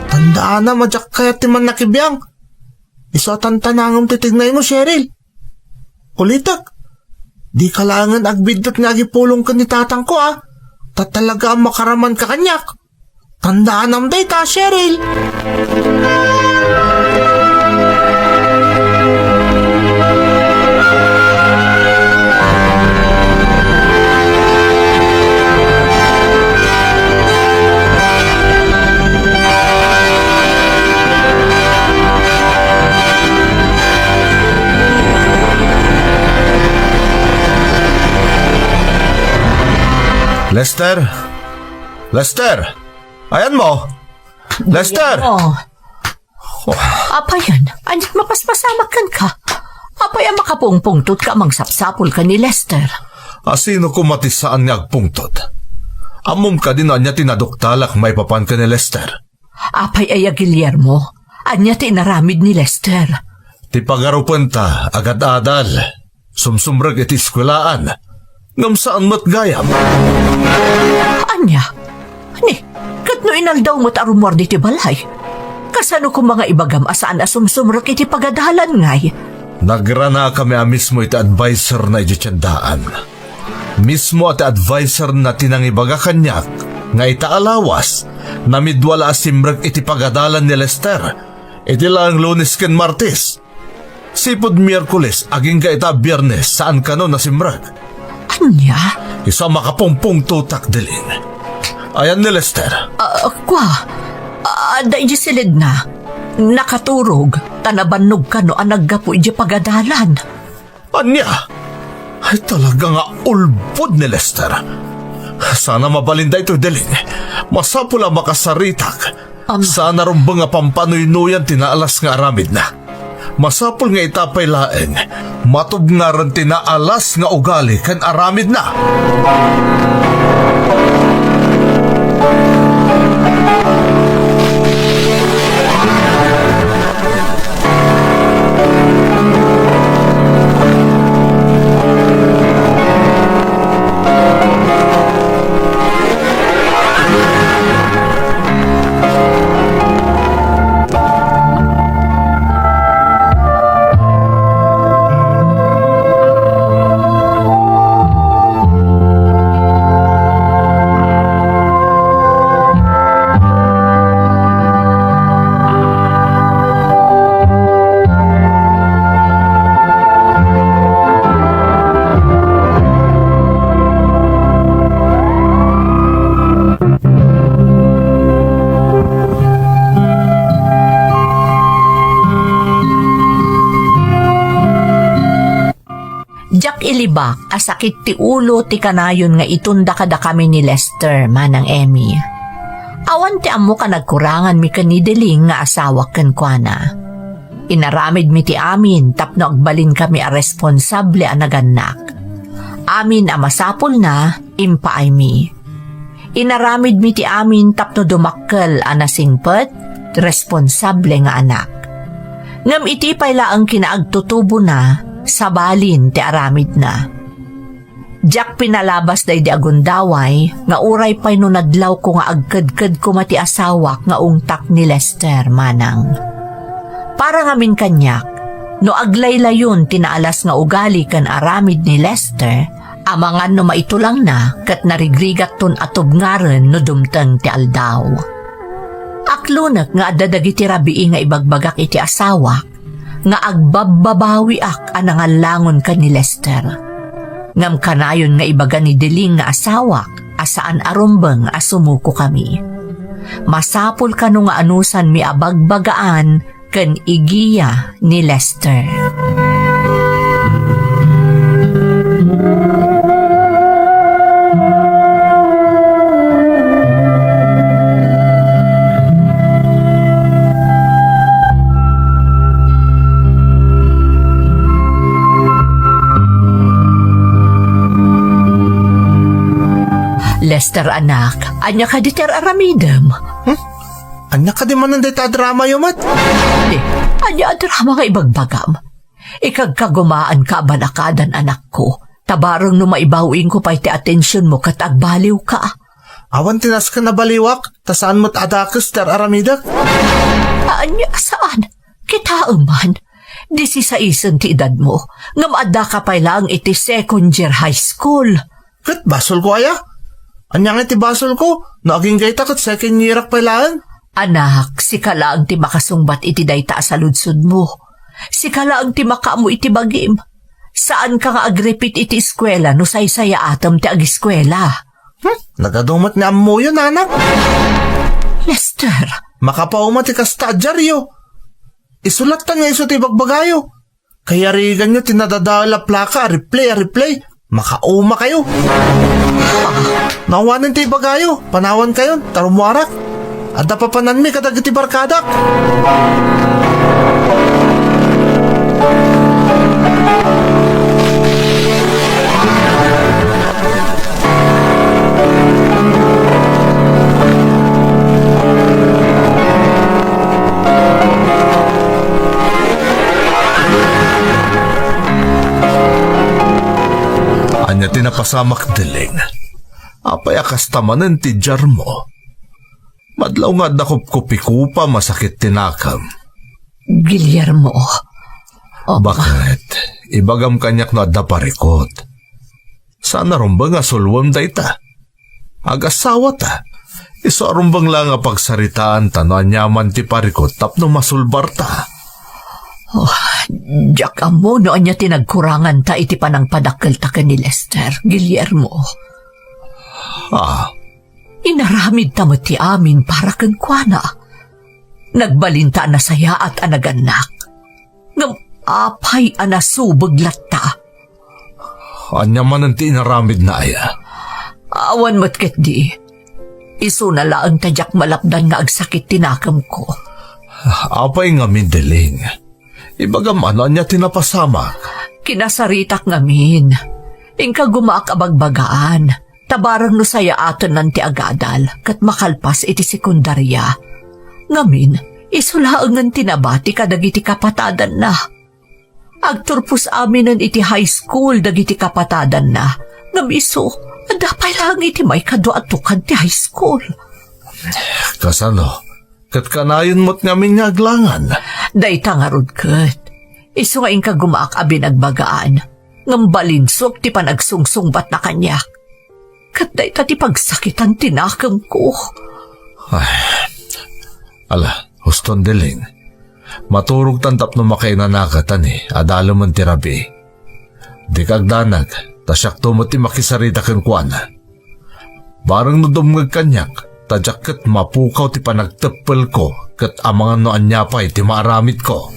Tandaan na madyak kaya timan nakibiyang. Isa tantanangam titignay mo, Cheryl. Kulitak. Di kalangan agbidot nga agipulong ka ni tatang ko Tatalaga ang makaraman ka kanyak. Tandaan nam day ta, Cheryl. Lester? Lester? Ayan mo! Lester! Oh. Apa yan? Anit mapaspasamak ka. Apa yan makapungpungtot ka mang sapsapol ka ni Lester? Asino kumatisaan niya agpungtot? Amom ka din anya tinaduktalak may papan ka ni Lester. Apay aya Guillermo. Anya tinaramid ni Lester. Ti pagarupan ta, agad-adal. Sumsumrag iti eskwelaan. Ngam saan mat gayam? Anya? Ni, katno inaldaw mo't arumor di ti balay. Kasano kung mga ibagam asaan asumsumrag iti pagadalan ngay? Nagrana kami mismo iti advisor na iti-tiyandaan. Mismo ati advisor na tinangibaga kanyak nga itaalawas na midwala asimrag iti pagadalan ni Lester. Iti lang Lunes ken Martes. Sipod Miyerkules aging ka ita Biyernes saan kano nasimrag. Anya? Isa makapungpung tutak dilin. Ayan ni Lester. Day silid na. Nakaturog, tanabanog ka no anaggapo iti pagadalan. Anya? Ay talaga nga ulbod ni Lester. Sana mabalinda ito dilin. Masapula makasaritak. Sana rumbang nga pampanoy-nuyan tinaalas nga aramid na. Masapul nga itapay laeng. Matub nga rin tinaalas nga ugali kan aramid na. Jak ilibak, asakit ti ulo ti kanayon nga itunda kada kami ni Lester, manang Emmy. Awan ti amo ka nagkurangan mi kanideling nga asawa ken kuana. Inaramid mi ti amin tapno agbalin kami a responsable a naganak. Amin a masapol na, impaay mi. Inaramid mi ti amin tapno dumakkel a nasingpet, responsable nga anak. Ngam iti payla ang kinaagtutubo na, sabalin ti aramid na. Jak pinalabas day di agundaway, nga uray pa'y no nadlaw ko nga agkadkad ko mati asawak nga ungtak ni Lester, manang. Para ngamin kanyak, no aglaylayon tinaalas nga ugali kan aramid ni Lester, amangan no maitulang na kat narigrigat ton atubngaren no dumteng ti aldaw. Aklunak nga adadagi ti rabii nga ibagbagak iti asawak, nga agbababawi ak anangalangon ka ni Lester. Ngam kanayon nga ibaga ni Deling nga asawak, asaan arumbeng asumuko kami. Masapol ka no nga anusan mi abagbagaan ken igiya ni Lester. Lester anak, anya ka diter aramidem. Anya ka di man ang data drama yumat? Di, anya drama nga ibagbagam. Ikagkagumaan ka balakadan anak ko. Tabarong no maibawing ko pa iti atensyon mo kat agbaliw ka. Awan tinas ka na baliwak, tasaan mo't adakas ter aramidak? Anya saan? Kita man. 16 ti edad mo. Ngam adda ka pa lang iti second year high school. Kat basol ko aya? Anya nga ti basol ko? Naging gayta kat second year ak pailaan? Anak, si kalaang ti makasungbat iti dayta sa ludsud mo. Si kalaang ti makamu iti bagim. Saan ka nga agrepit iti eskwela no saysaya atam ti agiskwela? Nagadumat ni ammo yun, anak. Lester, Makapauma ti kastadyaryo. Isulatan nga iso ti bagbagayo. Kaya rigan nyo tinadadala plaka, replay. Makauma kayo. Nawanan ti bagayo, panawan kayo, tarumwarak. At napapanan mi kadag iti barkadak. Anya tinapasamak Deling. Apay akas tamanan ti jar mo. Madlaw nga dakop ko pikupa masakit tinakam. Guillermo. Bakit? Ibagam kanyak na daparikot. Sana rumbang nga sulwam dayta. Agasawa ta. Iso rumbang lang nga pagsaritaan tanuan nyaman ti parikot tapno masulbar ta. Diyak amo no anya tinagkurangan ta iti panang padakkel ta ni Lester, Guillermo. Inaramid ta mo ti amin para kang kuana. Nagbalinta na saya at anaganak. Ngam apay anasubag latta. Anya man ang inaramid na aya. Awan mo't ket di. Iso na laang tadyak malapdan nga agsakit tinakam ko. Apay nga min Deling. Ibagam ano anya tinapasamak. Kinasaritak ngamin. Ingka gumaak abagbagaan. Tabarang no saya aton nanti agadal kat makalpas iti sekundarya. Ngamin, isulaangan tinabati ka dagiti kapatadan na. Agturpos aminan iti high school dagiti kapatadan na. Ngamiso, adapay lang iti may kaduatukan ti high school. Kasano, kat kanayon mo't ngamin nga aglangan. Dayta nga rod kat. Iso nga ingka gumaak abinagbagaan. Ngambalinsok ti panagsungsungbat na kanya. Kat dayta ti pagsakitan tinakam ko. Ala, huston Deling. Maturog tantap no makainanakatan adalo man tirabi. Di kagdanag, tasyak tumot ti makisarita ken kuana. Barang no dumngag kanyak, tadyak ket mapukaw ti panagteppel ko ket amangan no anyapay ti maaramid ko.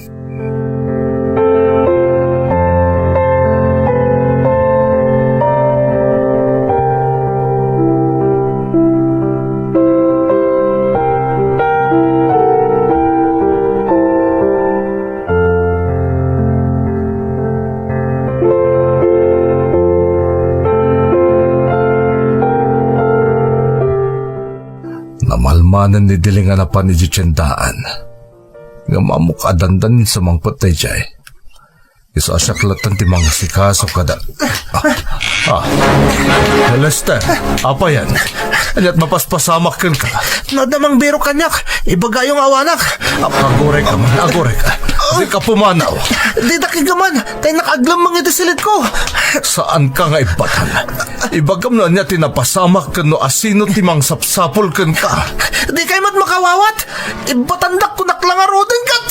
manan ni dilingan na pa ni Jichendaan. Nga mamukadandan sa mangpot na jay. Iso asaklatan ti mga sikaso kada. Lester, apa yan? Anyat mapaspasamak kan ka. Nadamang biro kanyak, ibagayong awanak. Agore ka man, agore ka. Di ka pumanaw. Di nakigaman, tayo nakaglam mga silit ko. Saan ka nga ibatan? Ibagam na niya tinapasamak kan no asino timang sapsapol kan ka. Di kayo mat makawawat. Ibatandak ko naklangarotin kat.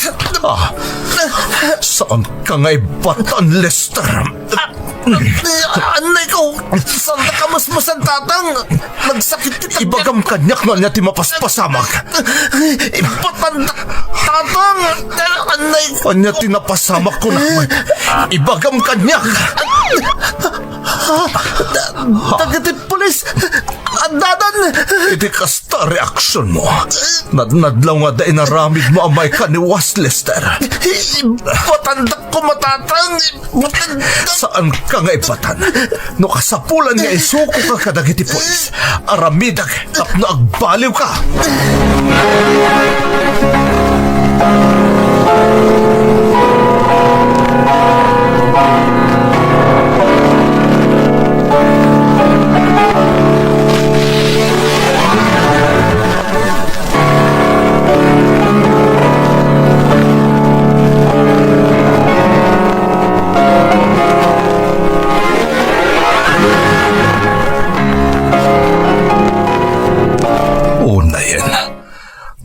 Saan ka nga ibatan, Lester? Anay ko, saan ka mas masantatang? Nagsakit kita. Ibagam kanyak na niya timapaspasamak. Ibatandak tatang. Anay ko. Kanya tinapasamak ko na. Ibagam kanyak. Tagatid polis. Andadan. Iti kasta reaksyon mo. Nadnadlaw nga da inaramid mo amay kaniwas, Lester. Ibatandak ko matatang. Saan ka nga ibatan? No kasapulan nga isuko ka kadagiti polis. Aramidag tapno agbaliw ka.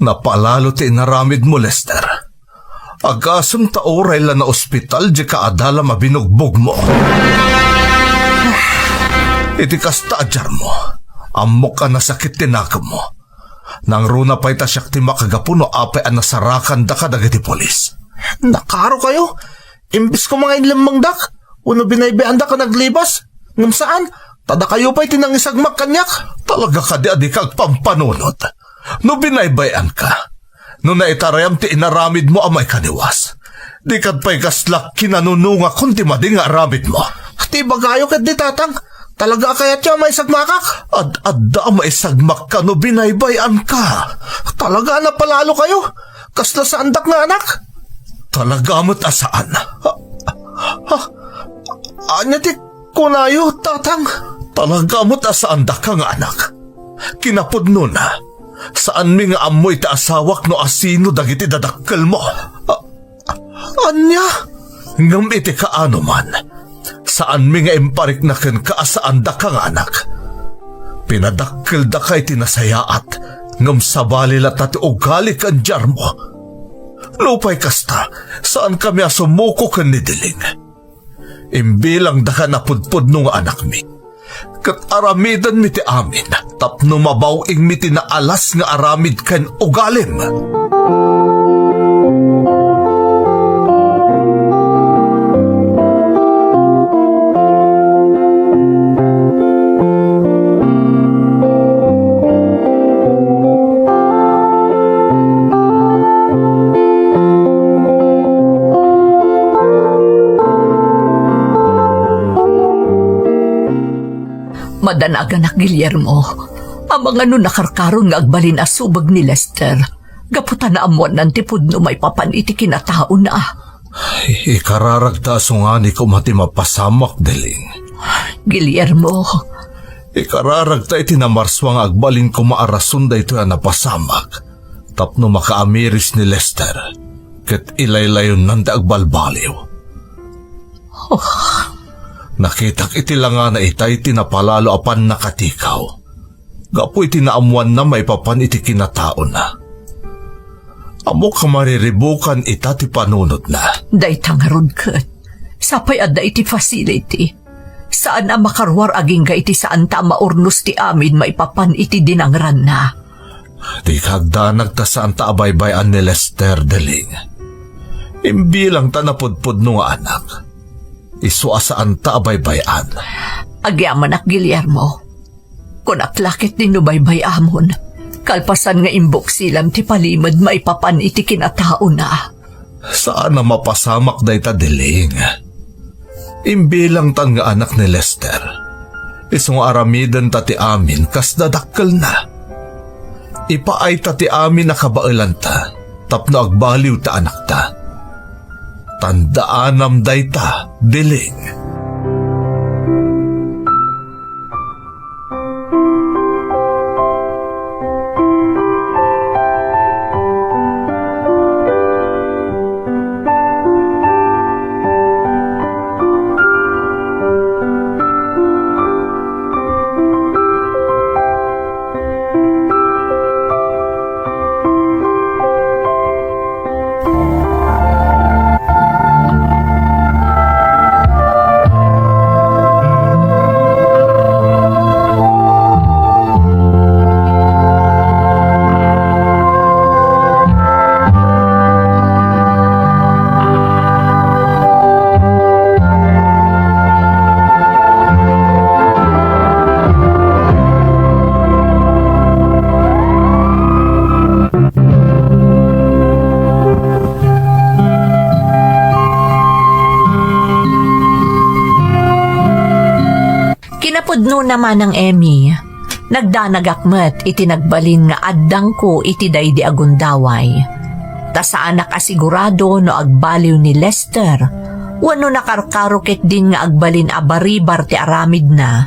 Napalalo ti inaramid mo, Lester. Agasang taoray la na ospital di ka adala mabinugbog mo. Iti kasta adyar mo. Amok ka nasakit tinakam mo. Nang runa pa'y tasyak ti makagapuno apay ang nasarakan da ka dagiti polis. Nakaro kayo? Imbis ko mga inlamang dak. Uno binaybayan da ka naglibas. Ngam saan? Tada kayo pa'y tinangisagmak kanyak. Talaga ka di kag pampanunod. No binaybayan ka, no naitarayam ti inaramid mo amay kaniwas. Di kat pa'y kaslak kinanununga kundi mading aramid mo. Ti bagayo kat di tatang, talaga kaya tiya may sagmakak? Adda may sagmak ka no binaybayan ka. Talaga na palalo kayo? Kasla sa andak na anak? Talaga mo't asaan? Anya ti kunayo, tatang? Talaga mo't asaan da ka nga anak? Kinapudno na. Saan mi nga amoy ta asawak no asino dagiti dadakkel mo? Anya? Ngam iti kaano man. Saan mi nga imparik na ken kaasaan da ka nga anak? Pinadakkel da kay tinasayaat. Ngam sabali lat o ugali kan jar mo. Lupay kasta, saan kami asumuko ken nidiling? Imbilang da ka napudpud no nga anak mi. Kat aramidan mi ti amin, tapno mabawing mi ti naalas nga aramid ken ugalim. Madanagan nak Guillermo, ang mga nakarkaron nga agbalin asubag ni Lester. Gaputan na amuan ng tipod no may papan iti kinatao na. Ikararagtaso nga ni ko mati mapasamak, Deling. Guillermo. Ikararagta iti namarswa nga agbalin ko maarason da ito na napasamak. Tapno makaamiris ni Lester. Ket ilaylayon nanda agbalbaliw. Nakitak iti lang nga na itay tinapalalo apan nakatikaw. Gapoy tinaamuan na may papan iti kinatao na. Amo ka mariribukan ita ti panunod na. Day tangarod kat. Sapay adda iti facility. Saan na makarwar aging ka iti saan ta maurnos ti amin maipapan iti dinangran na. Di kagda nagtasaan ta abaybayan ni Lester, Deling. Imbilang ta napudpud no nga anak. Isuasaan ta abaybayan. Agyaman ak Guillermo. Kung aklakit din no baybayamon, kalpasan nga imbok silam ti palimad maipapan iti kinatao na. Saan na mapasamak day ta, Deling? Imbilang tan nga anak ni Lester. Isong aramidan ta ti amin kas dadakkel na. Ipaay ta ti amin nakabailan ta, tapno agbaliw ta anak ta. Tandaanam day ta, biling. Kinapudno naman ng Emmy. Nagdanagakmet iti nagbalin nga addang ko iti daydi agundaway. Ta saan nakasigurado no agbaliw ni Lester, wano nakarkarukit din nga agbalin a baribar ti aramid na,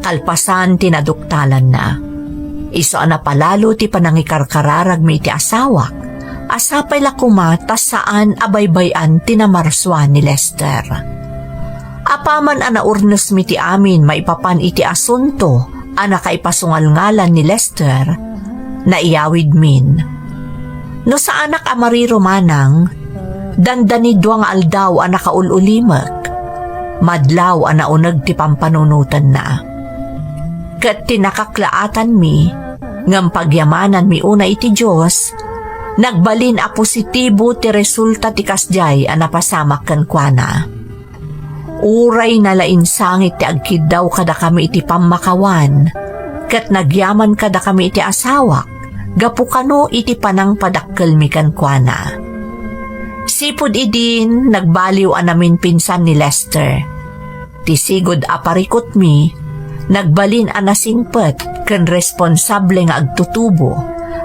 kalpasan tinaduktalan na. Iso na palalo ti panangikarkararag mi iti asawak, asapay lakuma ta saan abaybayan tinamarswa ni Lester. Apaman anaurnos mi ti amin maipapan iti asunto ana kaipasungal-ngalan ni Lester na iyawid min. No sa anak amariro manang, dandani duwang aldaw ana kaululimek, madlaw ana uneg ti pampanunutan na. Ket tinakaklaatan mi, ngam pagyamanan mi una iti Diyos, nagbalin a positibo ti resulta ti kasjay ana pasamak ken kuana. Uray na lain sangit ti agkid daw kada kami iti pamakawan, ket nagyaman kada kami iti asawak, gapu kano iti panang padakkel mi kan kuana. Sipud idin, nagbaliw anamin pinsan ni Lester. Tisigod aparikot mi, nagbalin anasingpet ken responsable nga agtutubo,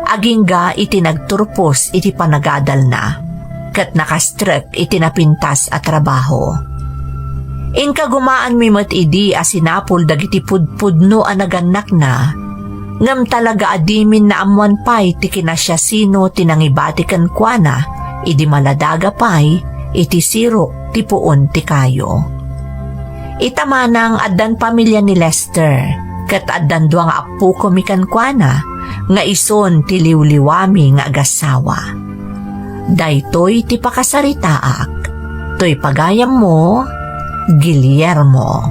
agingga iti nagturpos iti panagadal na, ket nakastrek iti napintas at trabaho. Inka gumaan mi met idi asinapol dagiti pudpudno a naganak na, ngam talaga adimin na amuan pay ti kinasya sino tinangibati ken kuana, idi maladaga pay iti sirok ti puon ti kayo. Itamanang addan pamilya ni Lester, ket addan duang apu ko mi ken kuana, nga ison ti liwliwami nga agasawa. Daytoy ti pakasaritaak, toy pagayam mo, Guillermo.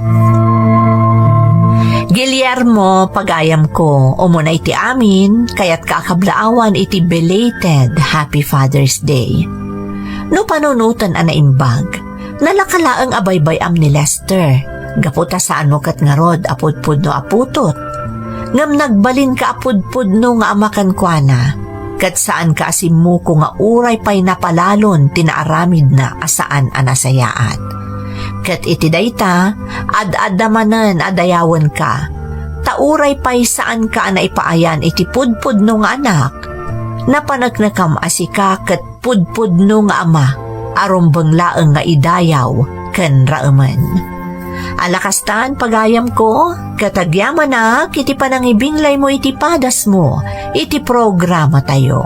Guillermo, pagayam ko, umuna iti amin, kaya't kakablaawan iti belated Happy Father's Day. No panunutan ana imbag, nalakalaang abaybayam ni Lester, gaputa saan mo kat ngarod apudpud no aputot, ngam nagbalin ka apudpud no nga amakan kuana, kat saan ka asimu ko nga uray pay napalalon tinaaramid na asaan anasayaat. Ket iti dayta, ad-adamanen adayawan ka, tauray pay saan ka na ipaayan iti pudpud no nga anak, napanagnakam asika ket pudpud no nga ama, arumbang laeng nga idayaw ken raamen. Alakastan pagayam ko, katagyaman na iti panangibinglay mo iti padas mo, iti programa tayo.